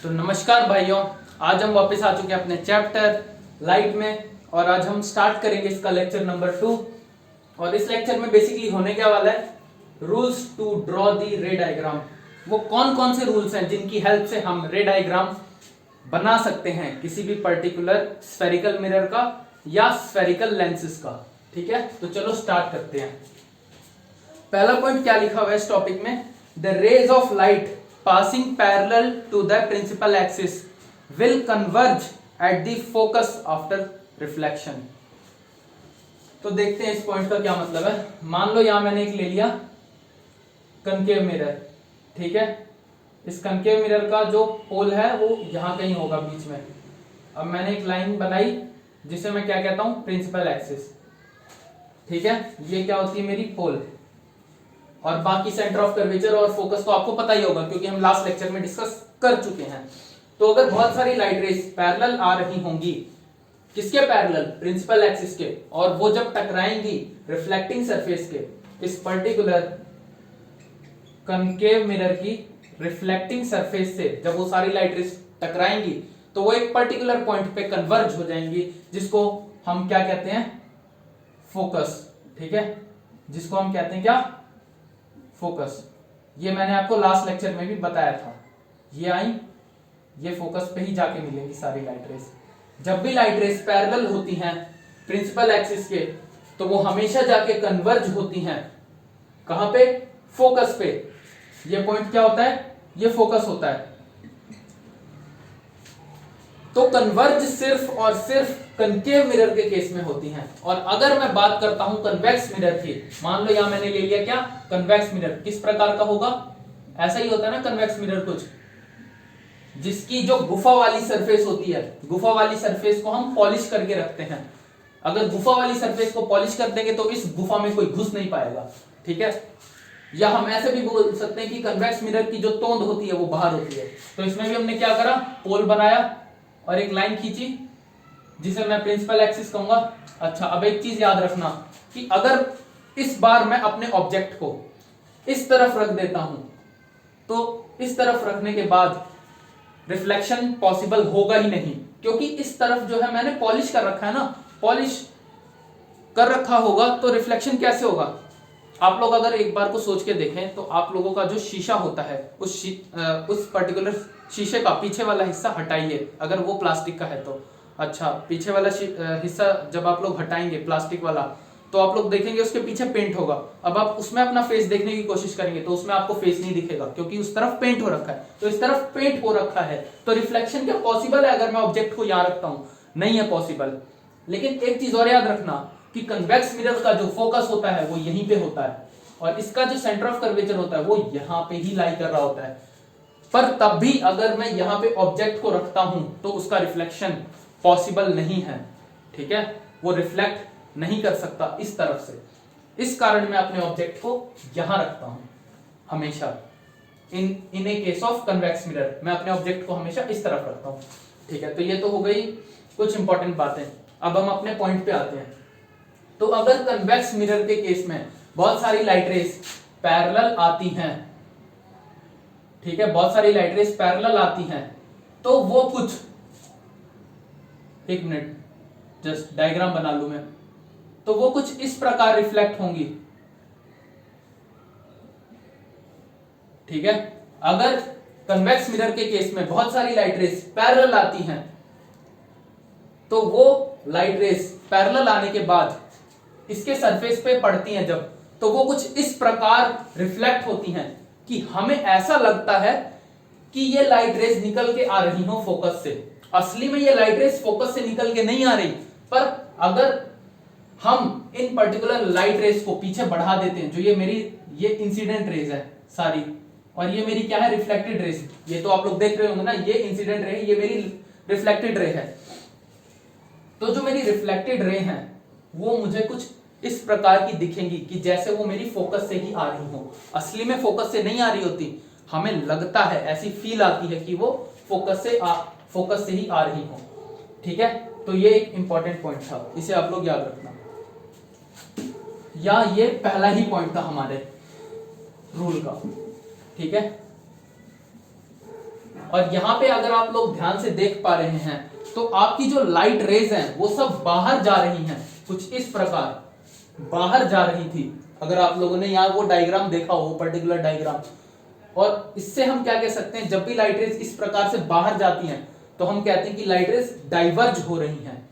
तो नमस्कार भाइयों, आज हम वापस आ चुके हैं अपने चैप्टर लाइट में और आज हम स्टार्ट करेंगे इसका लेक्चर नंबर 2। और इस लेक्चर में बेसिकली होने क्या वाला है, रूल्स टू ड्रॉ दी रे डायग्राम। वो कौन कौन से रूल्स हैं जिनकी हेल्प से हम रे डायग्राम बना सकते हैं किसी भी पर्टिकुलर स्फेरिकल मिरर का या स्फेरिकल लेंसेज का। ठीक है, तो चलो स्टार्ट करते हैं। पहला पॉइंट क्या लिखा हुआ है इस टॉपिक में, the rays of light passing parallel to the principal axis will converge at the focus after reflection। तो देखते हैं इस पॉइंट का क्या मतलब है। मान लो यहां मैंने एक ले लिया कनकेव मिरर, ठीक है। इस कनकेव मिरर का जो पोल है वो यहां कहीं होगा बीच में। अब मैंने एक लाइन बनाई जिसे मैं क्या कहता हूं, प्रिंसिपल एक्सिस, ठीक है। ये क्या होती है, मेरी पोल। और बाकी सेंटर ऑफ कर्वेचर और फोकस तो आपको पता ही होगा क्योंकि हम लास्ट लेक्चर में डिस्कस कर चुके हैं। तो अगर बहुत सारी लाइट रेज पैरेलल आ रही होंगी, किसके पैरेलल, प्रिंसिपल एक्सिस के, और वो जब टकराएंगी रिफ्लेक्टिंग सरफेस के, इस पर्टिकुलर कनकेव मिरर की रिफ्लेक्टिंग सरफेस से जब वो सारी लाइट रेज टकराएंगी तो वो एक पर्टिकुलर पॉइंट पे कन्वर्ज हो जाएंगी, जिसको हम क्या कहते हैं, फोकस। ठीक है, जिसको हम कहते हैं क्या, फोकस। ये मैंने आपको लास्ट लेक्चर में भी बताया था। ये आई, ये फोकस पे ही जाके मिलेंगी सारी लाइट रेस। जब भी लाइट रेस पैरेलल होती हैं प्रिंसिपल एक्सिस के, तो वो हमेशा जाके कन्वर्ज होती हैं कहां पे, फोकस पे। ये पॉइंट क्या होता है, ये फोकस होता है। तो कन्वर्ज सिर्फ और सिर्फ कनकेव मिरर के केस में होती हैं। और अगर मैं बात करता हूं कन्वेक्स मिरर की, मान लो यहां मैंने ले लिया क्या, कन्वेक्स मिरर। किस प्रकार का होगा, ऐसा ही होता है ना कन्वेक्स मिरर, कुछ जिसकी जो गुफा वाली सरफेस होती है, गुफा वाली सरफेस को हम पॉलिश करके रखते हैं। अगर गुफा वाली सरफेस को पॉलिश कर देंगे तो इस गुफा में कोई घुस नहीं पाएगा। ठीक है, या हम ऐसे भी बोल सकते हैं कि कन्वेक्स मिरर की जो तोंद होती है वो बाहर होती है। तो इसमें भी हमने क्या करा, पोल बनाया और एक लाइन खींची जिसे मैं प्रिंसिपल एक्सिस कहूंगा। अच्छा, अब एक चीज याद रखना कि अगर इस बार मैं अपने ऑब्जेक्ट को इस तरफ रख देता हूं तो इस तरफ रखने के बाद रिफ्लेक्शन पॉसिबल होगा ही नहीं, क्योंकि इस तरफ जो है मैंने पॉलिश कर रखा है ना, पॉलिश कर रखा होगा तो रिफ्लेक्शन कैसे होगा। आप लोग अगर एक बार को सोच के देखें तो आप लोगों का जो शीशा होता है उस पर्टिकुलर शीशे का पीछे वाला हिस्सा हटाइए, अगर वो प्लास्टिक का है तो। अच्छा, पीछे वाला हिस्सा जब आप लोग हटाएंगे प्लास्टिक वाला, तो आप लोग देखेंगे उसके पीछे पेंट होगा। अब आप उसमें अपना फेस देखने की कोशिश करेंगे तो उसमें आपको फेस नहीं दिखेगा, क्योंकि उस तरफ पेंट हो रखा है। तो इस तरफ पेंट हो रखा है तो रिफ्लेक्शन क्या पॉसिबल है अगर मैं ऑब्जेक्ट को यहां रखता हूं, नहीं है पॉसिबल। लेकिन एक चीज और याद रखना कि कन्वेक्स मिरर का जो फोकस होता है वो यहीं पे होता है और इसका जो सेंटर ऑफ कर्वेचर होता है वो यहां पे ही लाई कर रहा होता है। पर तब भी अगर मैं यहां पे ऑब्जेक्ट को रखता हूं तो उसका रिफ्लेक्शन पॉसिबल नहीं है। ठीक है, वो रिफ्लेक्ट नहीं कर सकता इस तरफ से। इस कारण मैं अपने ऑब्जेक्ट को यहां रखता हूं हमेशा। इन a case of convex mirror मैं अपने ऑब्जेक्ट को हमेशा इस तरफ रखता हूं। ठीक है, तो ये तो हो गई कुछ इंपॉर्टेंट बातें। अब हम अपने पॉइंट पे आते हैं। तो अगर कन्वेक्स मिरर के केस में बहुत सारी लाइट रेस पैरेलल आती हैं, ठीक है, बहुत सारी लाइट रेस पैरेलल आती हैं, तो वो कुछ, एक मिनट जस्ट डायग्राम बना लूं मैं, तो वो कुछ इस प्रकार रिफ्लेक्ट होंगी। ठीक है, अगर कन्वेक्स मिरर के केस में बहुत सारी लाइट रेस पैरेलल आती हैं तो वो लाइट रेस पैरेलल आने के बाद इसके सरफेस पे पड़ती हैं जब, तो वो कुछ इस प्रकार रिफ्लेक्ट होती हैं कि हमें ऐसा लगता है कि ये लाइट रेस निकल के आ रही हो फोकस से। असली में ये लाइट रेस फोकस से निकल के नहीं आ रही, पर अगर हम इन पर्टिकुलर लाइट रेस को पीछे बढ़ा देते हैं, जो ये इंसिडेंट रेस है सारी, और ये मेरी क्या है, रिफ्लेक्टेड रेस। ये तो आप लोग देख रहे होंगे ना, ये इंसिडेंट रे, ये मेरी रिफ्लेक्टेड रे है। तो जो मेरी रिफ्लेक्टेड रे है वो मुझे कुछ इस प्रकार की दिखेंगी कि जैसे वो मेरी फोकस से ही आ रही हो। असली में फोकस से नहीं आ रही होती, हमें लगता है, ऐसी फील आती है कि वो फोकस से ही आ रही हो। ठीक है, तो ये एक इंपॉर्टेंट पॉइंट था, इसे आप लोग याद रखना। या ये पहला ही पॉइंट था हमारे रूल का। ठीक है, और यहाँ पे अगर आप लोग ध्यान से देख पा रहे हैं तो आपकी जो लाइट रेज हैं वो सब बाहर जा रही हैं, कुछ इस प्रकार बाहर जा रही थी। अगर आप लोगों ने यहाँ वो डायग्राम देखा हो, पर्टिकुलर डायग्राम, और इससे हम क्या कह सकते हैं, जब भी लाइट रेज इस प्रकार से बाहर जाती हैं तो हम कहते हैं कि लाइट रेज डाइवर्ज हो रही हैं।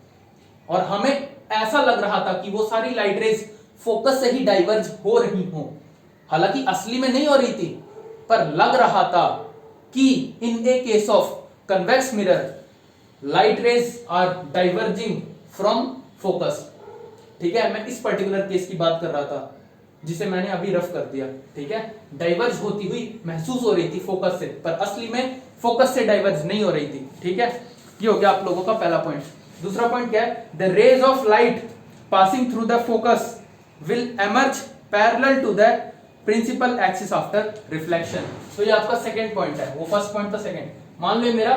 और हमें ऐसा लग रहा था कि वो सारी लाइट रेज फोकस से ही डाइवर्ज हो रही हो, हालांकि असली में नहीं हो रही थी, पर लग रहा था कि in a case of convex mirror light rays are diverging from focus. ठीक है, मैं इस पर्टिकुलर केस की बात कर रहा था जिसे मैंने अभी रफ कर दिया। ठीक है, डाइवर्ज होती हुई महसूस हो रही थी फोकस से, पर असली में फोकस से डाइवर्ज नहीं हो रही थी। ठीक है, ये हो गया आप लोगों का पहला पॉइंट। दूसरा पॉइंट क्या है, the rays of light passing through the focus will emerge parallel to the principal axis after reflection. तो ये आपका सेकंड पॉइंट है, वो फर्स्ट पॉइंट था सेकंड। मान लो मेरा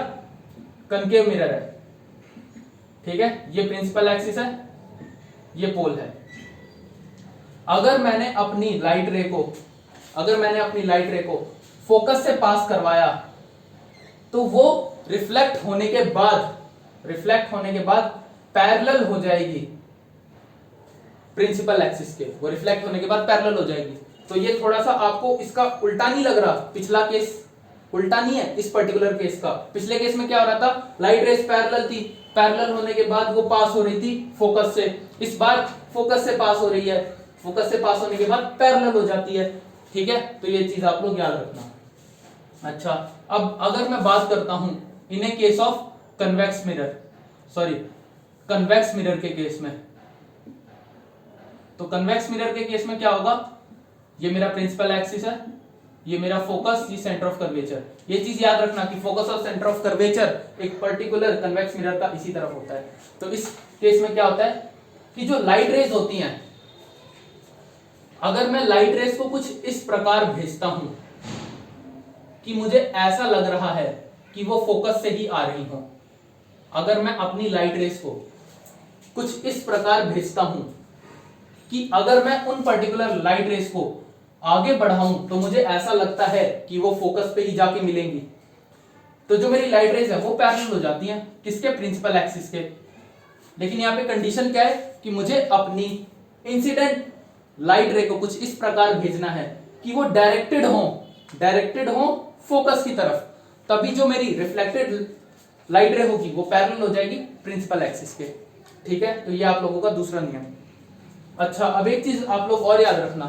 कनकेव मिरर है, ठीक है, ये प्रिंसिपल एक्सिस है, ये पोल है। अगर मैंने अपनी लाइट रे को फोकस से पास करवाया तो वो रिफ्लेक्ट होने के बाद पैरेलल हो जाएगी प्रिंसिपल एक्सिस के, वो रिफ्लेक्ट होने के बाद पैरेलल हो जाएगी। तो ये थोड़ा सा आपको इसका उल्टा नहीं लग रहा, पिछला केस उल्टा नहीं है इस पर्टिकुलर केस का। पिछले केस में क्या हो रहा था, लाइट रेस पैरेलल थी, पैरेलल होने के बाद वो पास हो रही थी फोकस से। इस बार फोकस से पास हो रही है, फोकस से पास होने के बाद पैरेलल हो जाती है। ठीक है, तो ये चीज आप लोग याद रखना। अच्छा, अब अगर मैं बात करता हूं इन a case of convex mirror के केस में, तो कन्वेक्स मिरर के केस में क्या होगा, ये मेरा प्रिंसिपल एक्सिस है, ये मेरा फोकस, ये सेंटर ऑफ कर्वेचर। ये चीज याद रखना कि फोकस और सेंटर ऑफ कर्वेचर एक पर्टिकुलर कन्वेक्स मिरर का इसी तरफ होता है। तो इस केस में क्या होता है कि जो लाइट रेज होती हैं, अगर मैं लाइट रेज को कुछ इस प्रकार भेजता हूं कि मुझे ऐसा लग रहा है कि वो फोकस से ही आ रही हो, अगर मैं अपनी लाइट रेज को कुछ इस प्रकार भेजता हूं कि अगर मैं उन पर्टिकुलर लाइट रेज को आगे बढ़ाऊं तो मुझे ऐसा लगता है कि वो फोकस पे ही जाके मिलेंगी, तो जो मेरी लाइट रेज है वो पैरेलल हो जाती हैं किसके, प्रिंसिपल एक्सिस के। लेकिन यहाँ पे कंडीशन क्या है कि मुझे अपनी इंसिडेंट लाइट रे को कुछ इस प्रकार भेजना है कि वो डायरेक्टेड हो फोकस की तरफ, तभी जो मेरी रिफ्लेक्टेड लाइट रे होगी वो पैरेलल हो जाएगी प्रिंसिपल एक्सिस के। ठीक है, तो ये आप लोगों का दूसरा नियम। अच्छा, अब एक चीज आप लोग और याद रखना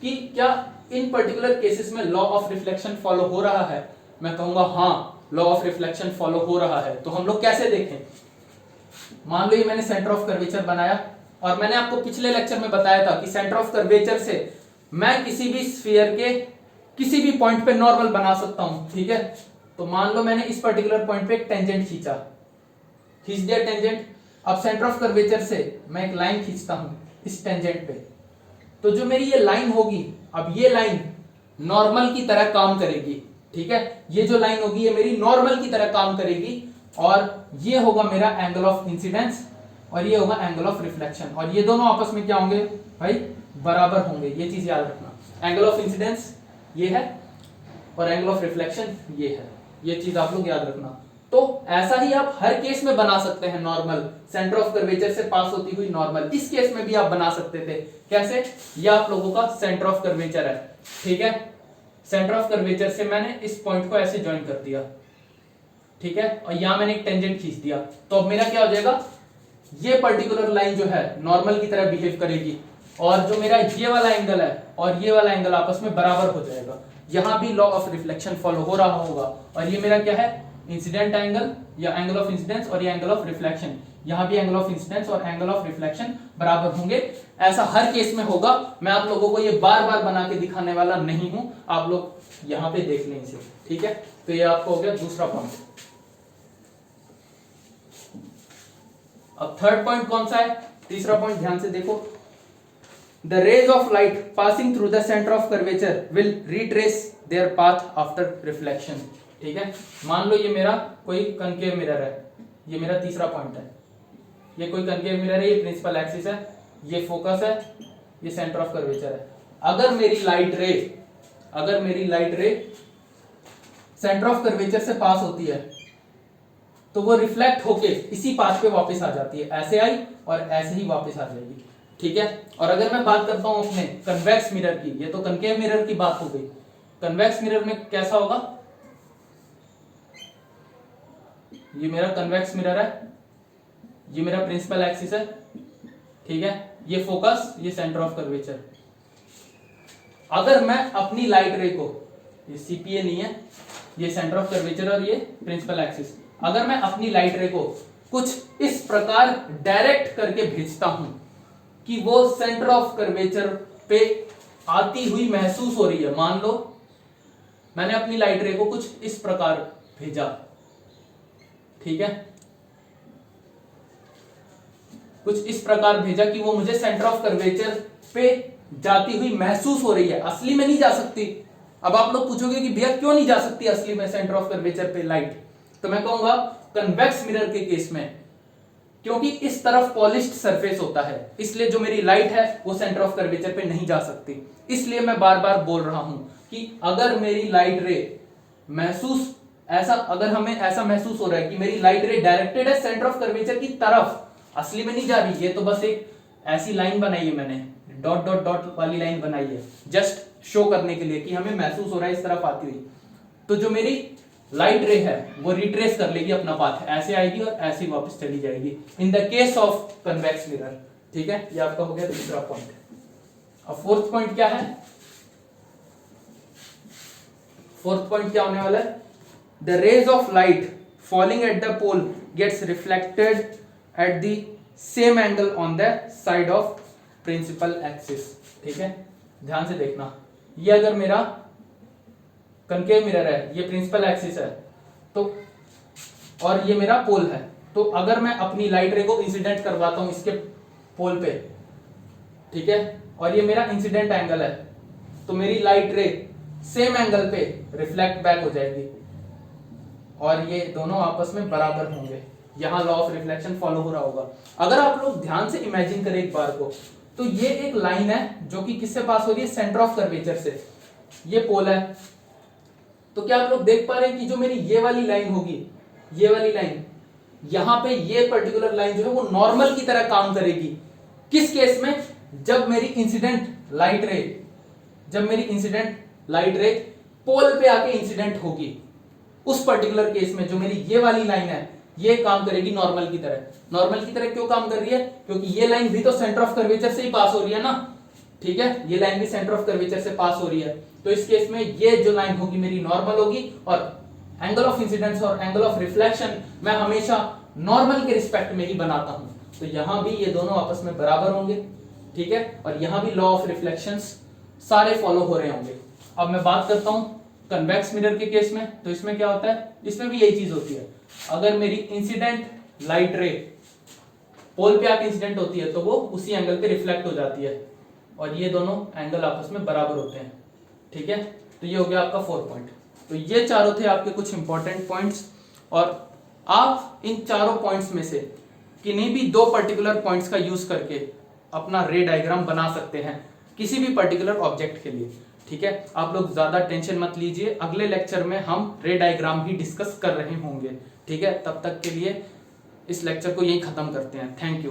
कि क्या इन पर्टिकुलर केसेस में लॉ ऑफ रिफ्लेक्शन फॉलो हो रहा है। मैं कहूंगा हाँ, लॉ ऑफ रिफ्लेक्शन फॉलो हो रहा है। तो हम लोग कैसे देखें, मान लो ये मैंने सेंटर ऑफ कर्वेचर बनाया, और मैंने आपको पिछले लेक्चर में बताया था कि सेंटर ऑफ कर्वेचर से मैं किसी भी स्फीयर के किसी भी पॉइंट पे नॉर्मल बना सकता हूं। ठीक है, तो मान लो मैंने इस पर्टिकुलर पॉइंट पे एक टेंजेंट खींच दिया टेंजेंट। अब सेंटर ऑफ कर्वेचर से मैं एक लाइन खींचता हूं इस टेंजेंट पे, तो जो मेरी ये लाइन होगी, अब ये लाइन नॉर्मल की तरह काम करेगी। ठीक है, ये जो लाइन होगी ये मेरी नॉर्मल की तरह काम करेगी, और ये होगा मेरा एंगल ऑफ इंसिडेंस और ये होगा एंगल ऑफ रिफ्लेक्शन, और ये दोनों आपस में क्या होंगे भाई, बराबर होंगे। ये चीज याद रखना, एंगल ऑफ इंसिडेंस ये है और एंगल ऑफ रिफ्लेक्शन ये है, ये चीज आप लोग याद रखना। तो ऐसा ही आप हर केस में बना सकते हैं नॉर्मल, सेंटर ऑफ कर्वेचर से पास होती हुई नॉर्मल। इस केस में भी आप बना सकते थे, कैसे, ये आप लोगों का सेंटर ऑफ कर्वेचर है। ठीक है, सेंटर ऑफ कर्वेचर से मैंने इस पॉइंट को ऐसे ज्वाइन कर दिया, ठीक है, और यहां मैंने एक टेंजेंट खींच दिया, तो अब मेरा क्या हो जाएगा, ये पर्टिकुलर लाइन जो है नॉर्मल की तरह बिहेव करेगी, और जो मेरा ये वाला एंगल है और ये वाला एंगल आपस में बराबर हो जाएगा। यहां भी लॉ ऑफ रिफ्लेक्शन फॉलो हो रहा होगा, और ये मेरा क्या है, इंसिडेंट एंगल या एंगल ऑफ इंसिडेंस, और ये एंगल ऑफ रिफ्लेक्शन। यहां भी एंगल ऑफ इंसिडेंस और एंगल ऑफ रिफ्लेक्शन बराबर होंगे। ऐसा हर केस में होगा, मैं आप लोगों को ये बार बार बना के दिखाने वाला नहीं हूं, आप लोग यहां पे देख लें इसे। ठीक है, तो ये आपको हो गया दूसरा पॉइंट। अब थर्ड पॉइंट कौन सा है, तीसरा पॉइंट ध्यान से देखो, the rays of light passing through the centre of curvature will retrace their path after reflection. ठीक है, मान लो ये मेरा कोई कनकेव मिरर है, ये मेरा तीसरा पॉइंट है, ये कोई कनकेव मिरर है, ये प्रिंसिपल एक्सिस है, ये फोकस है, ये सेंटर ऑफ कर्वेचर है। अगर मेरी लाइट रे सेंटर ऑफ कर्वेचर से पास होती है तो वो रिफ्लेक्ट होके इसी पाथ पे वापस आ जाती है, ऐसे आई और ऐसे ही वापस आ जाएगी। ठीक है। और अगर मैं बात करता हूं अपने कन्वेक्स मिरर की, ये तो कनकेव मिरर की बात हो गई। कन्वेक्स मिरर में कैसा होगा, ये मेरा कन्वेक्स मिरर है, ये मेरा प्रिंसिपल एक्सिस है, ठीक है, ये फोकस, ये सेंटर ऑफ कर्वेचर। अगर मैं अपनी लाइट रे को, ये सीपीए नहीं है, ये सेंटर ऑफ कर्वेचर और ये प्रिंसिपल एक्सिस, अगर मैं अपनी लाइट रे को कुछ इस प्रकार डायरेक्ट करके भेजता हूं कि वो सेंटर ऑफ कर्वेचर पे आती हुई महसूस हो रही है, मान लो मैंने अपनी लाइट रे को कुछ इस प्रकार भेजा, ठीक है, कुछ इस प्रकार भेजा कि वो मुझे सेंटर ऑफ कर्वेचर पे जाती हुई महसूस हो रही है, असली में नहीं जा सकती। अब आप लोग पूछोगे कि भैया क्यों नहीं जा सकती असली में सेंटर ऑफ कर्वेचर पे लाइट, तो मैं कहूंगा कन्वेक्स मिरर के केस में, क्योंकि इस तरफ पॉलिश्ड सरफेस होता है, इसलिए जो मेरी लाइट है वो सेंटर ऑफ कर्वेचर पे नहीं जा सकती। इसलिए मैं बार बार बोल रहा हूं कि अगर मेरी लाइट रे महसूस ऐसा, अगर हमें ऐसा महसूस हो रहा है कि मेरी लाइट रे डायरेक्टेड है सेंटर ऑफ कर्वेचर की तरफ, असली में नहीं जा रही, ये तो बस एक ऐसी लाइन बनाई है मैंने, डॉट डॉट डॉट वाली लाइन बनाई है जस्ट शो करने के लिए कि हमें महसूस हो रहा है इस तरफ आती हुई, तो जो मेरी लाइट रे है वो रिट्रेस कर लेगी अपना पाथ, ऐसे आएगी और ऐसे ही वापस चली जाएगी in the case of convex mirror. ठीक है, ये आपका हो गया दूसरा पॉइंट। अब फोर्थ पॉइंट क्या है, फोर्थ पॉइंट क्या होने वाला है, the rays of light falling at the pole gets reflected at the same angle on the side of principal axis. ठीक है, ध्यान से देखना, ये अगर मेरा कनकेव मिरर है, ये प्रिंसिपल एक्सिस है, तो और ये मेरा पोल है, तो अगर मैं अपनी लाइट रे को इंसिडेंट करवाता हूं इसके पोल पे, ठीक है, और ये मेरा इंसिडेंट एंगल है, तो मेरी लाइट रे सेम एंगल पे रिफ्लेक्ट बैक हो जाएगी और ये दोनों आपस में बराबर होंगे। यहां लॉ ऑफ रिफ्लेक्शन फॉलो हो रहा होगा। अगर आप लोग ध्यान से इमेजिन करें एक बार को, तो ये एक लाइन है जो कि किससे पास हो रही है, सेंटर ऑफ कर्वेचर से, ये पोल है, तो क्या आप लोग देख पा रहे हैं कि जो मेरी ये वाली लाइन होगी, ये वाली लाइन, यहां पे ये पर्टिकुलर लाइन जो है वो नॉर्मल की तरह काम करेगी। किस केस में, जब मेरी इंसिडेंट लाइट रे, जब मेरी इंसिडेंट लाइट रे पोल पे आके इंसिडेंट होगी, उस पर्टिकुलर केस में जो मेरी ये वाली लाइन है ये काम करेगी नॉर्मल की तरह। नॉर्मल की तरह क्यों काम कर रही है, क्योंकि ये लाइन भी तो सेंटर ऑफ कर्वेचर से ही पास हो रही है ना, ठीक है, ये लाइन भी सेंटर ऑफ कर्वेचर से पास हो रही है, तो इस केस में ये जो लाइन होगी मेरी नॉर्मल होगी, और एंगल ऑफ इंसिडेंस और एंगल ऑफ रिफ्लेक्शन मैं हमेशा नॉर्मल के रिस्पेक्ट में ही बनाता हूं, तो यहां भी ये दोनों आपस में बराबर होंगे। ठीक है, और यहां भी लॉ ऑफ रिफ्लेक्शंस सारे फॉलो हो रहे होंगे। अब मैं बात करता हूं कन्वेक्स मिरर के केस में, तो इसमें क्या होता है, इसमें भी यही चीज होती है। अगर मेरी इंसिडेंट लाइट रे पोल पे आके इंसिडेंट होती है तो वो उसी एंगल पे रिफ्लेक्ट हो जाती है और ये दोनों एंगल आपस में बराबर होते हैं। ठीक है, तो ये हो गया आपका 4 पॉइंट। तो ये चारों थे आपके कुछ इंपॉर्टेंट पॉइंट्स, और आप इन चारों पॉइंट्स में से किन्हीं भी 2 पर्टिकुलर पॉइंट्स का यूज करके अपना रे डायग्राम बना सकते हैं किसी भी पर्टिकुलर ऑब्जेक्ट के लिए। ठीक है, आप लोग ज्यादा टेंशन मत लीजिए, अगले लेक्चर में हम रे डायग्राम ही डिस्कस कर रहे होंगे। ठीक है, तब तक के लिए इस लेक्चर को यहीं खत्म करते हैं। Thank you.